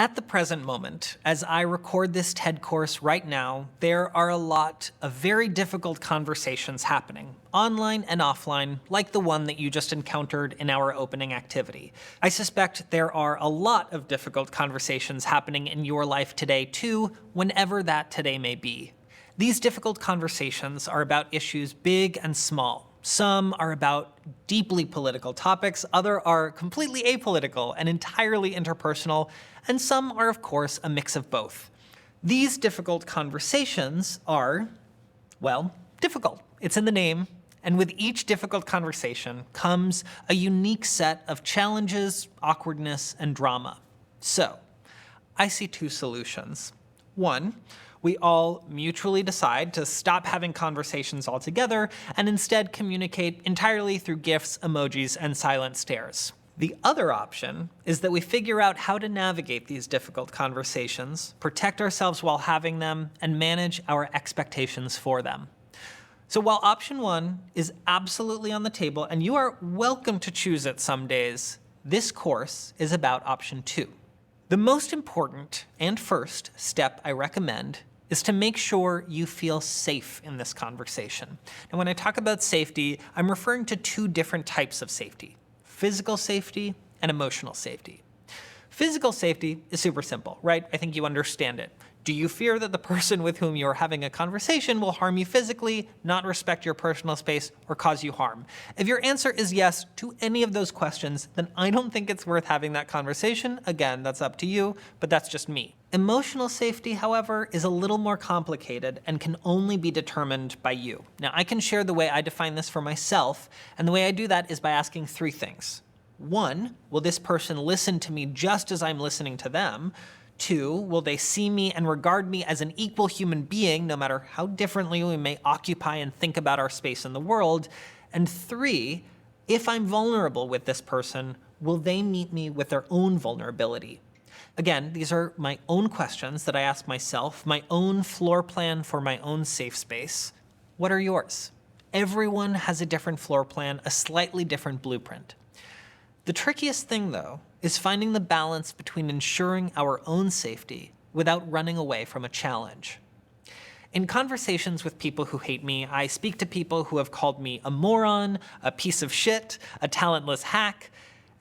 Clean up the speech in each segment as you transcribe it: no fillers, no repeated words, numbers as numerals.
At the present moment, as I record this TED course right now, there are a lot of very difficult conversations happening, online and offline, like the one that you just encountered in our opening activity. I suspect there are a lot of difficult conversations happening in your life today too, whenever that today may be. These difficult conversations are about issues big and small. Some are about deeply political topics, others are completely apolitical and entirely interpersonal, and some are, of course, a mix of both. These difficult conversations are, well, difficult. It's in the name, and with each difficult conversation comes a unique set of challenges, awkwardness, and drama. So, I see two solutions. One, we all mutually decide to stop having conversations altogether and instead communicate entirely through GIFs, emojis, and silent stares. The other option is that we figure out how to navigate these difficult conversations, protect ourselves while having them, and manage our expectations for them. So while option one is absolutely on the table, and you are welcome to choose it some days, this course is about option two. The most important and first step I recommend is to make sure you feel safe in this conversation. And when I talk about safety, I'm referring to two different types of safety: physical safety and emotional safety. Physical safety is super simple, right? I think you understand it. Do you fear that the person with whom you're having a conversation will harm you physically, not respect your personal space, or cause you harm? If your answer is yes to any of those questions, then I don't think it's worth having that conversation. Again, that's up to you, but that's just me. Emotional safety, however, is a little more complicated and can only be determined by you. Now, I can share the way I define this for myself, and the way I do that is by asking three things. One, will this person listen to me just as I'm listening to them? Two, will they see me and regard me as an equal human being, no matter how differently we may occupy and think about our space in the world? And three, if I'm vulnerable with this person, will they meet me with their own vulnerability? Again, these are my own questions that I ask myself, my own floor plan for my own safe space. What are yours? Everyone has a different floor plan, a slightly different blueprint. The trickiest thing, though, is finding the balance between ensuring our own safety without running away from a challenge. In conversations with people who hate me, I speak to people who have called me a moron, a piece of shit, a talentless hack,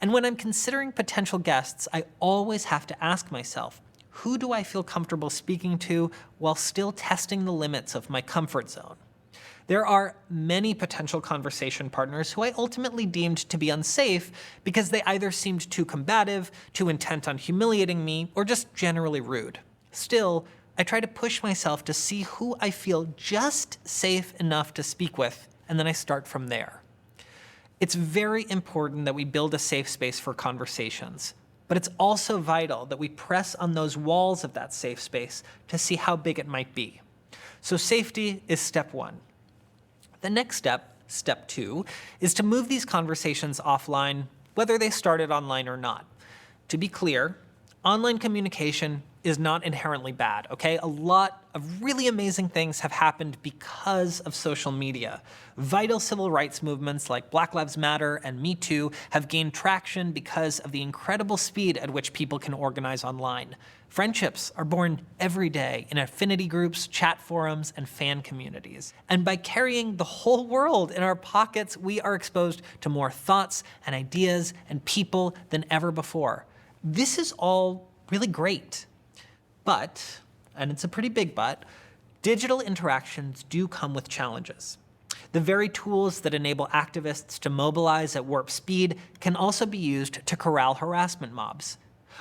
and when I'm considering potential guests, I always have to ask myself, who do I feel comfortable speaking to while still testing the limits of my comfort zone? There are many potential conversation partners who I ultimately deemed to be unsafe because they either seemed too combative, too intent on humiliating me, or just generally rude. Still, I try to push myself to see who I feel just safe enough to speak with, and then I start from there. It's very important that we build a safe space for conversations, but it's also vital that we press on those walls of that safe space to see how big it might be. So safety is step one. The next step, step two, is to move these conversations offline, whether they started online or not. To be clear, online communication is not inherently bad, okay? A lot of really amazing things have happened because of social media. Vital civil rights movements like Black Lives Matter and Me Too have gained traction because of the incredible speed at which people can organize online. Friendships are born every day in affinity groups, chat forums, and fan communities. And by carrying the whole world in our pockets, we are exposed to more thoughts and ideas and people than ever before. This is all really great. But, and it's a pretty big but, digital interactions do come with challenges. The very tools that enable activists to mobilize at warp speed can also be used to corral harassment mobs.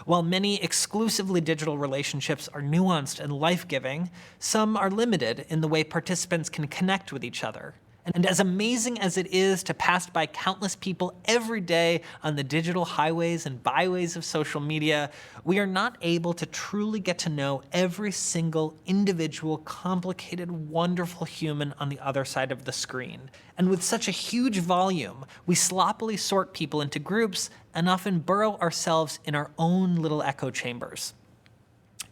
While many exclusively digital relationships are nuanced and life-giving, some are limited in the way participants can connect with each other. And as amazing as it is to pass by countless people every day on the digital highways and byways of social media, we are not able to truly get to know every single individual, complicated, wonderful human on the other side of the screen. And with such a huge volume, we sloppily sort people into groups and often burrow ourselves in our own little echo chambers.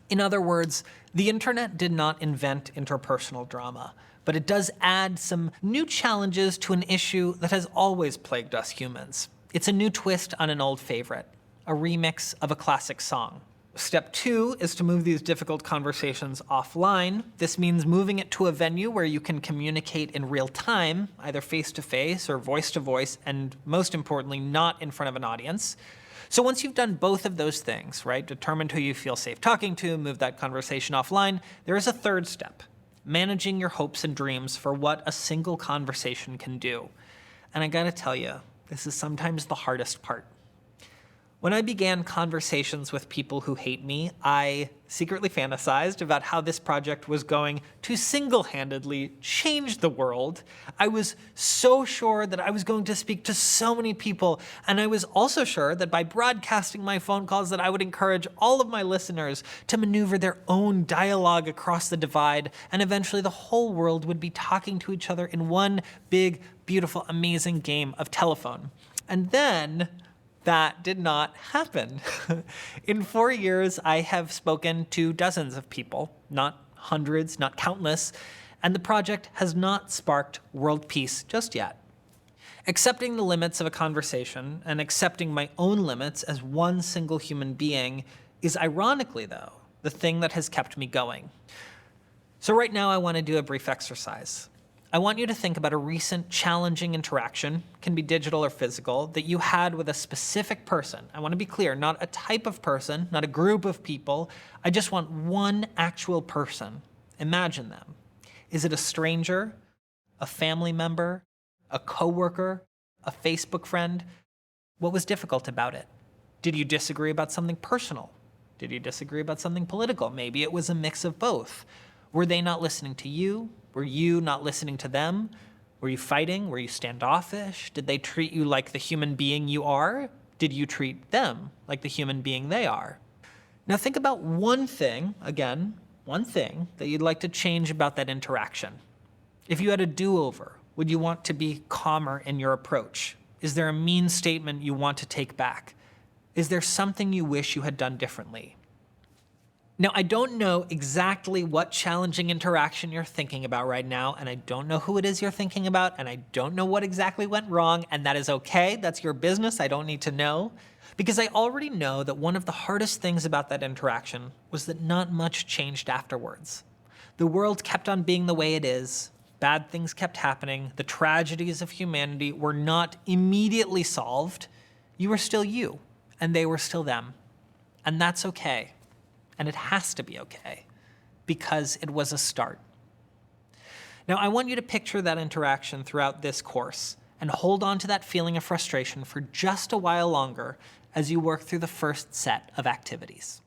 In other words, the internet did not invent interpersonal drama, but it does add some new challenges to an issue that has always plagued us humans. It's a new twist on an old favorite, a remix of a classic song. Step 2 is to move these difficult conversations offline. This means moving it to a venue where you can communicate in real time, either face-to-face or voice-to-voice, and most importantly, not in front of an audience. So once you've done both of those things, right, determined who you feel safe talking to, move that conversation offline, there is a third step, managing your hopes and dreams for what a single conversation can do. And I gotta tell you, this is sometimes the hardest part. When I began conversations with people who hate me, I secretly fantasized about how this project was going to single-handedly change the world. I was so sure that I was going to speak to so many people, and I was also sure that by broadcasting my phone calls that I would encourage all of my listeners to maneuver their own dialogue across the divide, and eventually the whole world would be talking to each other in one big, beautiful, amazing game of telephone. And then that did not happen. In 4 years, I have spoken to dozens of people, not hundreds, not countless, and the project has not sparked world peace just yet. Accepting the limits of a conversation and accepting my own limits as one single human being is ironically, though, the thing that has kept me going. So right now, I want to do a brief exercise. I want you to think about a recent challenging interaction, can be digital or physical, that you had with a specific person. I want to be clear, not a type of person, not a group of people. I just want one actual person. Imagine them. Is it a stranger, a family member, a coworker, a Facebook friend? What was difficult about it? Did you disagree about something personal? Did you disagree about something political? Maybe it was a mix of both. Were they not listening to you? Were you not listening to them? Were you fighting? Were you standoffish? Did they treat you like the human being you are? Did you treat them like the human being they are? Now think about one thing, again, one thing that you'd like to change about that interaction. If you had a do-over, would you want to be calmer in your approach? Is there a mean statement you want to take back? Is there something you wish you had done differently? Now, I don't know exactly what challenging interaction you're thinking about right now, and I don't know who it is you're thinking about, and I don't know what exactly went wrong, and that is okay. That's your business. I don't need to know. Because I already know that one of the hardest things about that interaction was that not much changed afterwards. The world kept on being the way it is. Bad things kept happening. The tragedies of humanity were not immediately solved. You were still you, and they were still them. And that's okay. And it has to be okay, because it was a start. Now, I want you to picture that interaction throughout this course and hold on to that feeling of frustration for just a while longer as you work through the first set of activities.